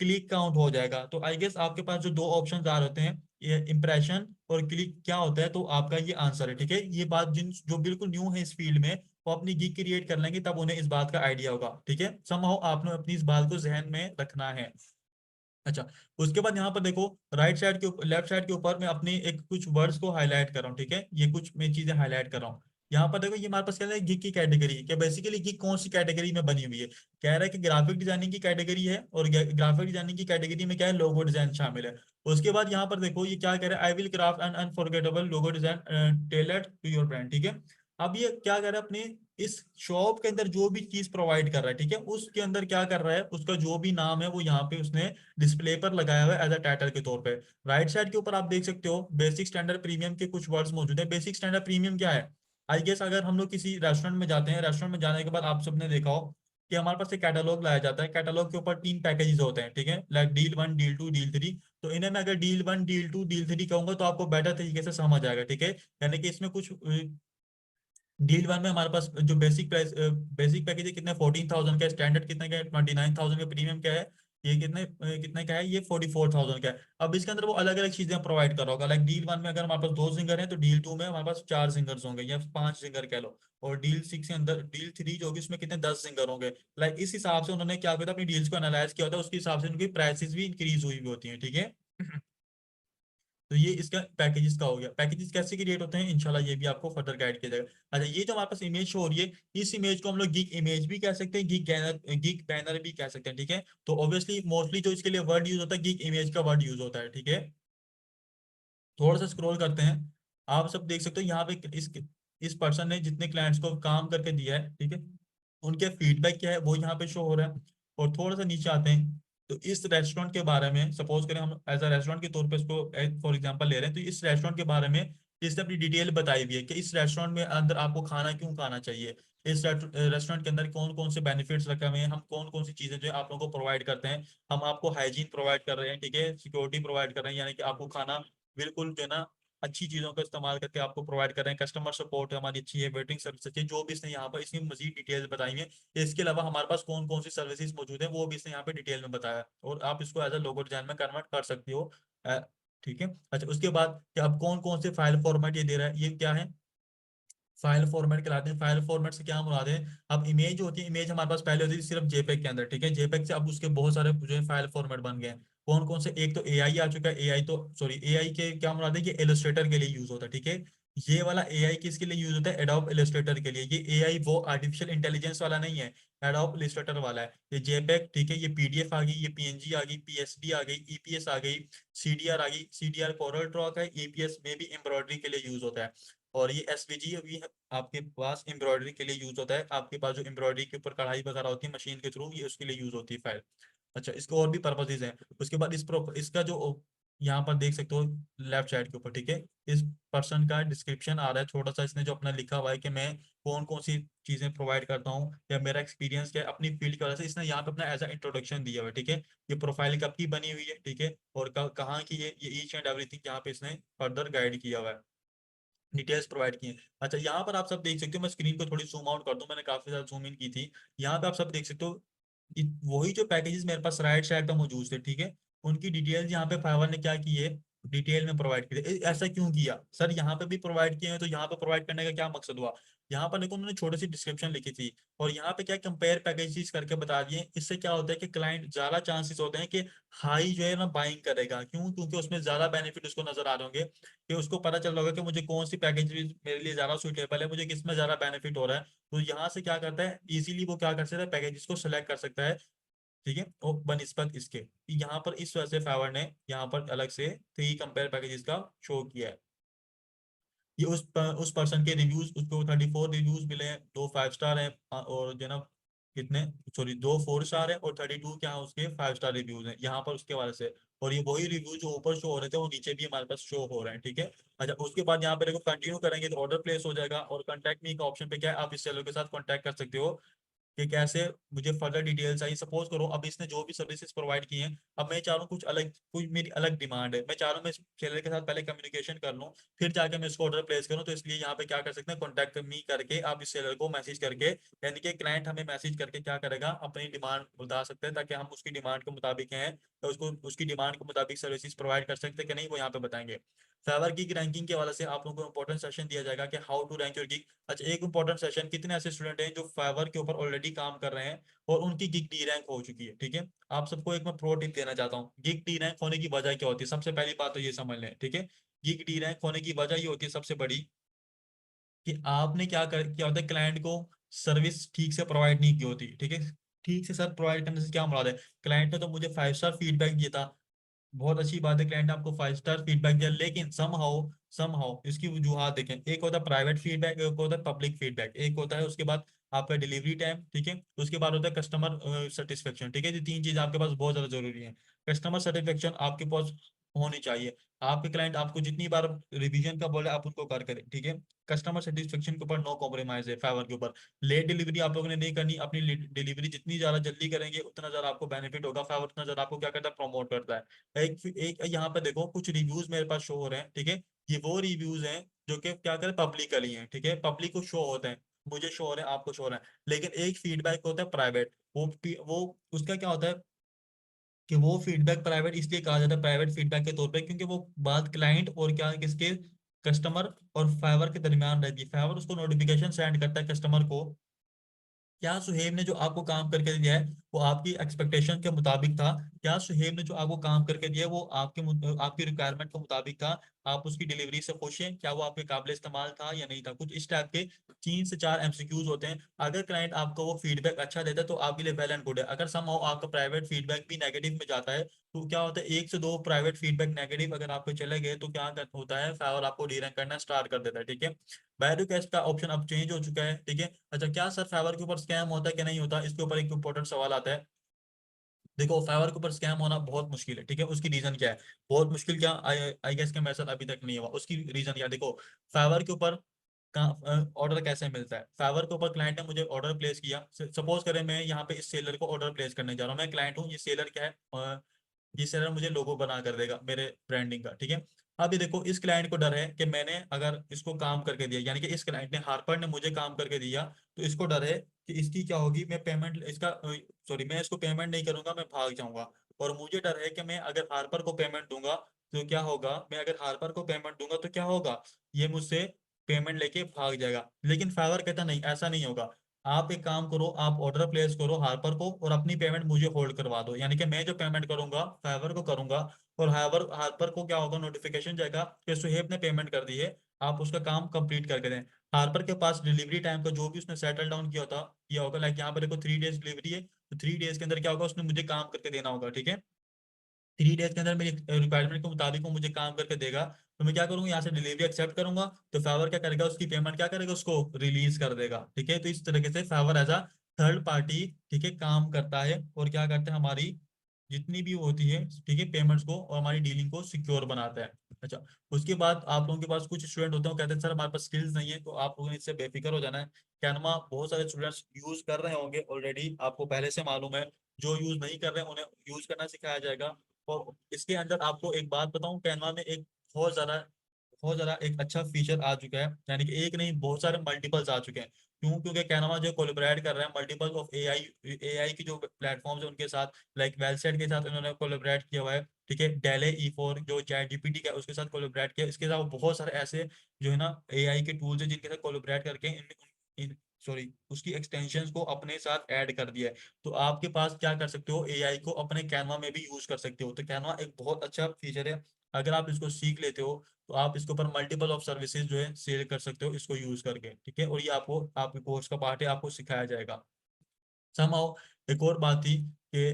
क्लिक काउंट हो जाएगा। तो आई गेस आपके पास जो दो ऑप्शन आ रहे हैं, ये इंप्रेशन और क्लिक क्या होता है, तो आपका ये आंसर है, ठीक है। ये बात जिन जो बिल्कुल न्यू है इस फील्ड में, वो अपनी गिग क्रिएट कर लेंगे, तब उन्हें इस बात का आइडिया होगा, ठीक है। समहाउ आपने अपनी इस बात को जहन में रखना है। अच्छा, उसके बाद यहाँ पर देखो, राइट साइड के ऊपर, लेफ्ट साइड के ऊपर मैं अपनी एक कुछ वर्ड्स को हाईलाइट कर रहा हूँ, ठीक है, ये कुछ मैं चीजें हाईलाइट कर रहा हूँ। यहाँ पर देखो, ये हमारे पास क्या है, गिग की कैटेगरी, क्या बेसिकली गिग कौन सी कैटेगरी में बनी हुई है, कह रहा है कि ग्राफिक डिजाइनिंग की कैटेगरी है, और ग्राफिक डिजाइनिंग की कैटेगरी में क्या है, लोगो डिजाइन शामिल है। उसके बाद यहाँ पर देखो ये क्या कह रहा है, I will craft an unforgettable logo design tailored to your brand, ठीक है। अब ये क्या कर रहा है, अपने इस शॉप के अंदर जो भी चीज प्रोवाइड कर रहा है, ठीक है, उसके अंदर क्या कर रहा है, उसका जो भी नाम है वो यहाँ पे उसने डिस्प्ले पर लगाया हुआ है एज अ टाइटल के तौर पे। राइट साइड के ऊपर आप देख सकते हो बेसिक स्टैंडर्ड प्रीमियम के कुछ वर्ड्स मौजूद है। बेसिक स्टैंडर्ड प्रीमियम क्या है, आई गेस अगर हम लोग किसी रेस्टोरेंट में जाते हैं, रेस्टोरेंट में जाने के बाद आप सबने देखा हो कि हमारे पास एक कैटलॉग लाया जाता है, कैटलॉग के ऊपर 3 पैकेजेस होते हैं, ठीक है, लाइक डील 1, डील 2, डील 3। तो इन्हें मैं अगर डील 1, डील 2, डील 3 कहूंगा तो आपको बेटर तरीके से समझ आएगा, ठीक है। यानी कि इसमें कुछ डील 1 में हमारे पास जो बेसिक प्राइस, बेसिक पैकेज है कितने, 14,000 का है, स्टैंडर्ड कितने का है, 29,000 का, प्रीमियम क्या है, ये कितने का है, ये 44,000 का है। अब इसके अंदर वो अलग अलग चीजें प्रोवाइड कर रहा होगा, लाइक डील 1 में अगर हमारे पास 2 सिंगर हैं, तो डील 2 में हमारे पास 4 सिंगर्स होंगे या 5 सिंगर कह लो, और डील 6 के अंदर डील 3 जो होगी उसमें कितने 10 सिंगर होंगे। लाइक इस हिसाब से उन्होंने क्या किया था, अपनी डील्स को एनालाइज किया होता है, उसके हिसाब से उनकी प्राइसेस भी इंक्रीज हुई हुई होती है, ठीक है। तो ये इसका पैकेजेस का हो गया। पैकेजेस कैसे क्रिएट होते हैं, इंशाल्लाह ये भी आपको फर्दर गाइड किया जाएगा। अच्छा, ये जो हमारे पास इमेज शो हो रही है, इस इमेज को हम लोग गिग इमेज भी कह सकते हैं, गिग बैनर भी कह सकते हैं, ठीक है। तो ऑब्वियसली मोस्टली जो इसके लिए वर्ड यूज होता है, गिग इमेज का वर्ड यूज होता है, ठीक है। थोड़ा सा स्क्रॉल करते हैं, आप सब देख सकते हो यहाँ पे इस पर्सन ने जितने क्लाइंट्स को काम करके दिया है, ठीक है, उनके फीडबैक क्या है वो यहाँ पे शो हो रहा है। और थोड़ा सा नीचे आते हैं, तो इस रेस्टोरेंट के बारे में सपोज करें हम एज अ रेस्टोरेंट के तौर पे इसको फॉर एग्जांपल ले रहे हैं, तो इस रेस्टोरेंट के बारे में इसने अपनी डिटेल बताई हुई है कि इस रेस्टोरेंट में अंदर आपको खाना क्यों खाना चाहिए, इस रेस्टोरेंट के अंदर कौन कौन से बेनिफिट्स रखे हुए हैं, हम कौन कौन सी चीजें जो है आप लोगों को प्रोवाइड करते हैं। हम आपको हाइजीन प्रोवाइड कर रहे हैं, ठीक है, सिक्योरिटी प्रोवाइड कर रहे हैं, यानी कि आपको खाना बिल्कुल जो है ना अच्छी चीजों का इस्तेमाल करके आपको प्रोवाइड कर रहे हैं, कस्टमर सपोर्ट हमारी अच्छी है, वेटिंग सर्विस अच्छी है, जो भी इसने यहाँ पर इसकी मजीद डिटेल्स बताई है। इसके अलावा हमारे पास कौन कौन सी सर्विसेज मौजूद है वो भी इसने यहाँ पे डिटेल में बताया है, और आप इसको एज अ लोगो डिजाइन में कन्वर्ट कर सकते हो। अ, ठीक है। अच्छा, उसके बाद कि अब कौन कौन से फाइल फॉर्मेट ये दे रहा है, ये क्या है, फाइल फॉर्मेट कहलाते हैं। फाइल फॉर्मेट से क्या मुराद है, अब इमेज जो होती है, इमेज हमारे पास पहले होती थी सिर्फ जेपेग के अंदर, ठीक है, जेपेग से अब उसके बहुत सारे जो है फाइल फॉर्मेट बन गए हैं। कौन कौन से, एक तो एआई आ चुका है, एआई तो सॉरी एआई के क्या मुराद है, ये इलस्ट्रेटर के लिए यूज होता है, ठीक है। ये वाला एआई किसके लिए यूज होता है, एडोब इलस्ट्रेटर के लिए। ये एआई वो आर्टिफिशियल इंटेलिजेंस वाला नहीं है, एडोब इलस्ट्रेटर वाला है। ये जेपेग, ठीक है, ये पीडीएफ आ गई, ये पीएनजी आ गई, पीएसडी आ गई, ईपीएस आ गई, सीडीआर आ गई, सीडीआर कोरल ड्रॉ का है, ईपीएस में भी एम्ब्रॉयडरी के लिए यूज होता है। और ये एसवीजी भी आपके पास एम्ब्रॉयडरी के लिए यूज होता है, आपके पास जो एम्ब्रॉयडरी के ऊपर कढ़ाई वगैरह होती है मशीन के थ्रू, ये उसके लिए यूज होती है फाइल। अच्छा, इसको और भी पर्पसेज हैं। उसके बाद इसका जो यहाँ पर देख सकते हो लेफ्ट साइड के ऊपर, ठीक है, इस पर्सन का डिस्क्रिप्शन आ रहा है छोटा सा, इसने जो अपना लिखा हुआ है कि मैं कौन कौन सी चीजें प्रोवाइड करता हूँ या मेरा एक्सपीरियंस क्या है अपनी फील्ड की वजह से, इसने यहाँ पे अपना एज अ इंट्रोडक्शन दिया हुआ है, ठीक है। ये प्रोफाइल कब की बनी हुई है, ठीक है, और कहाँ की है, ये ईच एंड एवरीथिंग यहाँ पे इसने फर्दर गाइड किया हुआ है, डिटेल्स प्रोवाइड की हैं। अच्छा, यहाँ पर आप सब देख सकते हो, मैं स्क्रीन को थोड़ी जूम आउट कर दूं, मैंने काफी ज्यादा जूम इन की थी। यहाँ पे आप सब देख सकते हो वही जो पैकेजेस मेरे पास राइट साइड पे मौजूद थे, ठीक है, उनकी डिटेल्स यहाँ पे फाइवर ने क्या की है, डिटेल में प्रोवाइड किए। ऐसा क्यों किया सर, यहाँ पे भी प्रोवाइड किए हैं तो यहाँ पे प्रोवाइड करने का क्या मकसद हुआ? यहाँ पर देखो उन्होंने छोटी सी डिस्क्रिप्शन लिखी थी और यहाँ पे क्या कंपेयर पैकेजेस करके बता दिए। इससे क्या होता है कि क्लाइंट ज्यादा चांसेस होते हैं कि हाई जो है ना बाइंग करेगा। क्यों? क्योंकि उसमें ज्यादा बेनिफिट उसको नजर आ रहे होंगे, कि उसको पता चल रहा होगा कि मुझे कौन सी पैकेज मेरे लिए ज्यादा सुटेबल है, मुझे किस में ज्यादा बेनिफिट हो रहा है। तो यहाँ से क्या करता है, इजीली वो क्या कर सकता है, पैकेजेस को सिलेक्ट कर सकता है। ठीक है, और बनिस्पत इसके यहाँ पर इस वजह से फाइवर ने यहाँ पर अलग से 3 कंपेयर पैकेजेस का शो किया है। ये उस पर्सन के रिव्यूज, उसको 34 रिव्यूज मिले हैं, 2 5 स्टार हैं, और जो है ना कितने, सॉरी 2 4 स्टार है और 32 क्या है उसके 5 स्टार रिव्यूज हैं यहाँ पर उसके वाले से। और ये वही रिव्यू जो ऊपर शो हो रहे थे वो नीचे भी हमारे पास शो हो रहे हैं। ठीक है। अच्छा, उसके बाद यहाँ पे देखो कंटिन्यू करेंगे तो ऑर्डर प्लेस हो जाएगा, और कॉन्टैक्ट मी का ऑप्शन पे क्या है, आप इस सेलर के साथ कॉन्टैक्ट कर सकते हो कि कैसे मुझे फर्दर डिटेल्स चाहिए। सपोज करो अब इसने जो भी सर्विसेज प्रोवाइड की हैं, अब मैं चाह रहा हूँ कुछ अलग, कोई मेरी अलग डिमांड है, मैं चाह रहा हूँ मैं इस सेलर के साथ पहले कम्युनिकेशन कर लूँ, फिर जाके मैं इसको ऑर्डर प्लेस करूँ। तो इसलिए यहाँ पे क्या कर सकते हैं, कॉन्टैक्ट मी करके आप इस सेलर को मैसेज करके, यानी कि क्लाइंट हमें मैसेज करके क्या करेगा, अपनी डिमांड बता सकते हैं, ताकि हम उसकी डिमांड के मुताबिक हैं तो उसको उसकी डिमांड के मुताबिक सर्विसेज प्रोवाइड कर सकते हैं कि नहीं, वो यहाँ पे बताएंगे। फाइवर गिग रैंकिंग के वाले से आप लोगों को इंपॉर्टेंट सेशन दिया जाएगा कि how to rank your gig. अच्छा, एक इंपॉर्टेंट सेशन, कितने ऐसे स्टूडेंट हैं जो फाइवर के ऊपर ऑलरेडी काम कर रहे हैं और उनकी गिग डी रैंक हो चुकी है? ठीक है। आप सबको एक मैं प्रो टिप देना चाहता हूँ, गिग डी रैंक होने की वजह क्या होती है, सबसे पहली बात तो ये समझ लें। ठीक है। गिग डी रैंक होने की वजह ये होती है सबसे बड़ी, कि आपने क्या होता है, क्लाइंट को सर्विस ठीक से प्रोवाइड नहीं की होती। ठीक है। ठीक से सर प्रोवाइड करने से क्या मुराद है, क्लाइंट ने तो मुझे 5 स्टार फीडबैक दिया था, बहुत अच्छी बात है, क्लाइंट ने आपको 5 स्टार फीडबैक दिया, लेकिन समहाउ समहाउ इसकी वजूहत देखें, एक होता है प्राइवेट फीडबैक, एक होता है पब्लिक फीडबैक, एक होता है उसके बाद आपका डिलीवरी टाइम। ठीक है। उसके बाद होता है कस्टमर सेटिस्फेक्शन। ठीक है, ये 3 चीज आपके पास बहुत ज्यादा जरूरी है। कस्टमर सेटिस्फेक्शन आपके पास होनी चाहिए, आपके क्लाइंट आपको जितनी बार रिवीजन का बोले आप उनको कर करें। ठीक है। कस्टमर सेटिस्फेक्शन के ऊपर नो कॉम्प्रोमाइज है फाइवर के ऊपर। लेट डिलीवरी आप लोगों ने नहीं करनी, अपनी डिलीवरी जितनी ज्यादा जल्दी करेंगे उतना ज्यादा आपको बेनिफिट होगा, फाइवर उतना ज्यादा आपको क्या करता है, प्रमोट करता है। एक यहाँ पे देखो कुछ रिव्यूज मेरे पास शो हो रहे हैं। ठीक है। ये वो रिव्यूज हैं जो कि क्या करें, पब्लिकली हैं। ठीक है, पब्लिक को शो होते हैं, मुझे शो हो रहे हैं, आपको शो हो रहे हैं। लेकिन एक फीडबैक होता है प्राइवेट, वो उसका क्या होता है कि वो फीडबैक प्राइवेट इसलिए कहा जाता है प्राइवेट फीडबैक के तौर पे, क्योंकि वो बात क्लाइंट और क्या किसके, कस्टमर और फाइवर के दरमियान रहती है। फाइवर उसको नोटिफिकेशन सेंड करता है कस्टमर को, क्या सुहेब ने जो आपको काम करके दिया है वो आपकी एक्सपेक्टेशन के मुताबिक था, क्या सुहेब ने जो आपको काम करके दिया है वो आपकी रिक्वायरमेंट के मुताबिक था, आप उसकी डिलीवरी से खुश हैं, क्या वो आपके काबिल इस्तेमाल था या नहीं था। कुछ इस टाइप के 3 से 4 एमसीक्यूज होते हैं। अगर क्लाइंट आपको वो फीडबैक अच्छा देता है तो आपके लिए वेल एंड गुड है। अगर समहाउ आपका प्राइवेट फीडबैक भी नेगेटिव में जाता है तो क्या होता है, 1 से 2 प्राइवेट फीडबैक नेगेटिव अगर आपके चले गए तो क्या होता है, फाइवर आपको डी रैंक करना स्टार्ट कर देता है। ठीक है। वैल्यू कैश का ऑप्शन अब चेंज हो चुका है। ठीक है। अच्छा, क्या सर फाइवर के ऊपर स्कैम होता है कि नहीं होता, इसके ऊपर एक इंपॉर्टेंट सवाल आता है। देखो फाइवर के ऊपर स्कैम होना बहुत मुश्किल है। ठीक है। उसकी रीजन क्या है, बहुत मुश्किल क्या, आई आई गेस के मेरे साथ अभी तक नहीं हुआ। उसकी रीजन क्या, देखो फाइवर के ऊपर ऑर्डर कैसे मिलता है। फाइवर के ऊपर क्लाइंट ने मुझे ऑर्डर प्लेस किया, सपोज करें मैं यहाँ पे इस सेलर को ऑर्डर प्लेस करने जा रहा हूँ, मैं क्लाइंट हूँ, ये सेलर क्या है, ये सेलर मुझे लोगो बना कर देगा मेरे ब्रांडिंग का। ठीक है। अभी देखो इस क्लाइंट को डर है कि मैंने अगर इसको काम करके दिया, यानी कि इस क्लाइंट ने, हार्पर ने मुझे काम करके दिया, तो इसको डर है कि इसकी क्या होगी, मैं पेमेंट इसका, सॉरी मैं इसको पेमेंट नहीं करूंगा, मैं भाग जाऊंगा। और मुझे डर है कि मैं अगर हार्पर को पेमेंट दूंगा तो क्या होगा, मैं अगर हार्पर को पेमेंट दूंगा तो क्या होगा, ये मुझसे पेमेंट लेके भाग जाएगा। लेकिन फाइवर कहता नहीं, ऐसा नहीं होगा। आप एक काम करो, आप ऑर्डर प्लेस करो हार्पर को और अपनी पेमेंट मुझे होल्ड करवा दो, यानी कि मैं जो पेमेंट करूंगा फाइवर को करूंगा, और हार्पर को क्या होगा, नोटिफिकेशन जाएगा कि सुहेब ने पेमेंट कर दी है, आप उसका काम कंप्लीट करके दें। हार्पर के पास डिलीवरी टाइम का जो भी उसने सेटल डाउन किया होगा, लाइक यहाँ पर देखो 3 डेज डिलीवरी है, तो 3 डेज के अंदर क्या होगा, उसने मुझे काम करके देना होगा। ठीक है। 3 डेज के अंदर मेरी रिक्वायरमेंट के मुताबिक वो मुझे काम करके देगा, तो मैं क्या करूंगा, यहाँ से डिलीवरी एक्सेप्ट करूंगा, तो फाइवर क्या करेगा, उसकी पेमेंट क्या करेगा, उसको रिलीज कर देगा। ठीक है। तो इस तरीके से Fiverr as a third party, ठीक है, काम करता है और क्या करता है, हमारी जितनी भी होती है, ठीक है, पेमेंट्स को और हमारी डीलिंग को सिक्योर बनाता है। अच्छा, उसके बाद आप लोगों के पास कुछ स्टूडेंट होते हैं, वो कहते हैं सर हमारे पास स्किल्स नहीं है, तो आप लोगों ने इससे बेफिक्र हो जाना है। कैनवा बहुत सारे स्टूडेंट्स यूज कर रहे होंगे ऑलरेडी, आपको पहले से मालूम है। जो यूज नहीं कर रहे हैं उन्हें यूज करना सिखाया जाएगा। और इसके अंदर आपको एक बात बताऊं, कैनवा में एक बहुत ज्यादा बहुत ज़्यादा एक अच्छा फीचर आ चुका है, यानी कि एक नहीं बहुत सारे मल्टीपल्स आ चुके हैं। क्यों? क्योंकि कैनवा जो कोलैबोरेट कर रहा है मल्टीपल ऑफ एआई की जो प्लेटफॉर्म्स है उनके साथ, लाइक वेलसेट के साथ इन्होंने कोलैबोरेट किया हुआ है, ठीक है। डेले ई4 जो चैट जीपीटी का है, उसके साथ कोलैबोरेट किया। इसके अलावा बहुत सारे ऐसे जो है ना एआई के टूल्स हैं जिनके साथ कोलैबोरेट करके इन सॉरी उसकी एक्सटेंशंस को अपने साथ ऐड कर दिया है। तो आपके पास क्या कर सकते हो, एआई को अपने कैनवा में भी यूज कर सकते हो। तो कैनवा एक बहुत अच्छा फीचर है। अगर आप इसको सीख लेते हो तो आप इसके ऊपर मल्टीपल ऑफ सर्विसेज जो है सेल कर सकते हो इसको यूज करके, ठीक है। और ये आपको आपके कोर्स का पार्ट है, आपको सिखाया जाएगा। समहाउ एक और बात थी कि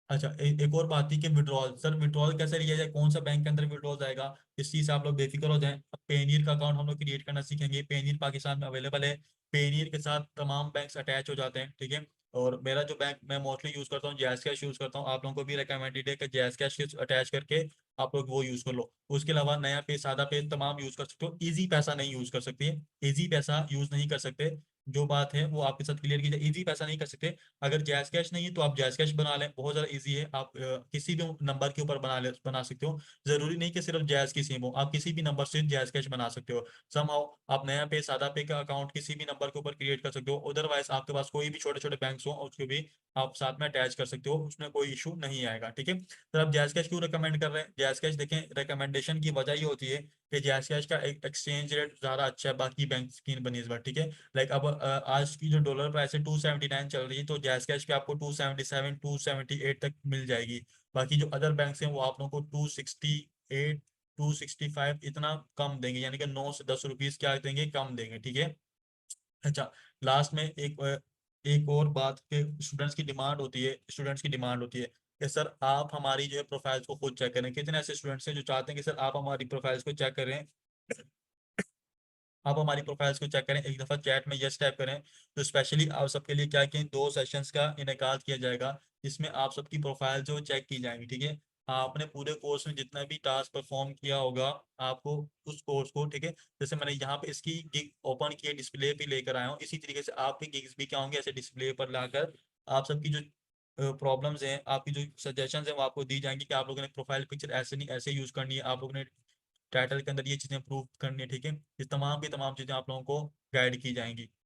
अच्छा एक और बात थी कि विड्रॉल, सर विड्रॉल कैसे लिया जाए, कौन सा बैंक के अंदर विड्रॉल जाएगा, इस चीज से आप लोग बेफिक्र हो जाएं। अब पेनीर का अकाउंट हम लोग क्रिएट करना सीखेंगे। पेनीर पाकिस्तान में अवेलेबल है। पेनीर के साथ तमाम बैंक्स अटैच हो जाते हैं, ठीक है। और मेरा जो बैंक मैं मोस्टली यूज करता हूँ जैज कैश यूज करता हूँ। आप लोगों को भी रिकमेंडेड है कि जैज कैश के अटैच करके आप लोग वो यूज कर लो। उसके अलावा नया पे, सादा पे तमाम यूज कर सकते हो। इजी पैसा नहीं यूज कर सकते, इजी पैसा यूज नहीं कर सकते। जो बात है वो आपके साथ क्लियर की जाए, इजी पैसा नहीं कर सकते। अगर जैज कैश नहीं है तो आप जैज कैश बना लें, बहुत ज़्यादा इजी है। आप किसी भी नंबर के ऊपर बना सकते हो। जरूरी नहीं कि सिर्फ जैज की सिम हो, आप किसी भी नंबर से जैज कैश बना सकते हो। समहाउ आप नया पे, सादा पे का अकाउंट किसी भी नंबर के ऊपर क्रिएट कर सकते हो। अदरवाइज आपके पास कोई भी छोटे छोटे बैंक्स हो उसको भी आप साथ में अटैच कर सकते हो, उसमें कोई इशू नहीं आएगा, ठीक है। तो आप जैज कैश क्यों रिकमेंड कर रहे हैं? जैज कैश देखें, रिकमेंडेशन की वजह ये होती है कि जैज कैश का एक्सचेंज रेट ज़्यादा अच्छा है बाकी बैंक की बनिस्बत, ठीक है। लाइक अब आज की जो डॉलर प्राइस है 279 चल रही है, तो जैज कैश पे आपको 277 278 तक मिल जाएगी। बाकी जो अदर बैंक हैं वो आप लोगों को 268 265 इतना कम देंगे, यानी कि 9 से 10 रुपीज क्या देंगे, कम देंगे, ठीक है। अच्छा, लास्ट में एक और बात के स्टूडेंट्स की डिमांड होती है कि सर आप हमारी जो है प्रोफाइल्स को खुद चेक करें। कितने ऐसे स्टूडेंट्स हैं जो चाहते हैं कि सर आप हमारी प्रोफाइल्स को चेक करें, आप हमारी प्रोफाइल्स को चेक करें, एक दफ़ा चैट में यस टाइप करें। तो स्पेशली आप सबके लिए क्या कि 2 सेशंस का इनेकाद किया जाएगा, जिसमें आप सबकी प्रोफाइल जो चेक की जाएंगी, ठीक है। आपने पूरे कोर्स में जितना भी टास्क परफॉर्म किया होगा आपको उस कोर्स को, ठीक है। जैसे मैंने यहाँ पे इसकी गिग ओपन किए, डिस्प्ले पे लेकर आया हूँ, इसी तरीके से आपके गिग्स भी क्या होंगे, ऐसे डिस्प्ले पर लाकर आप सबकी जो प्रॉब्लम्स हैं, आपकी जो सजेशंस हैं वो आपको दी जाएंगी कि आप लोगों ने प्रोफाइल पिक्चर ऐसे नहीं ऐसे यूज करनी है, आप लोगों ने टाइटल के अंदर ये चीजें प्रूव करनी है, ठीक है। ये तमाम की तमाम चीजें आप लोगों को गाइड की जाएंगी।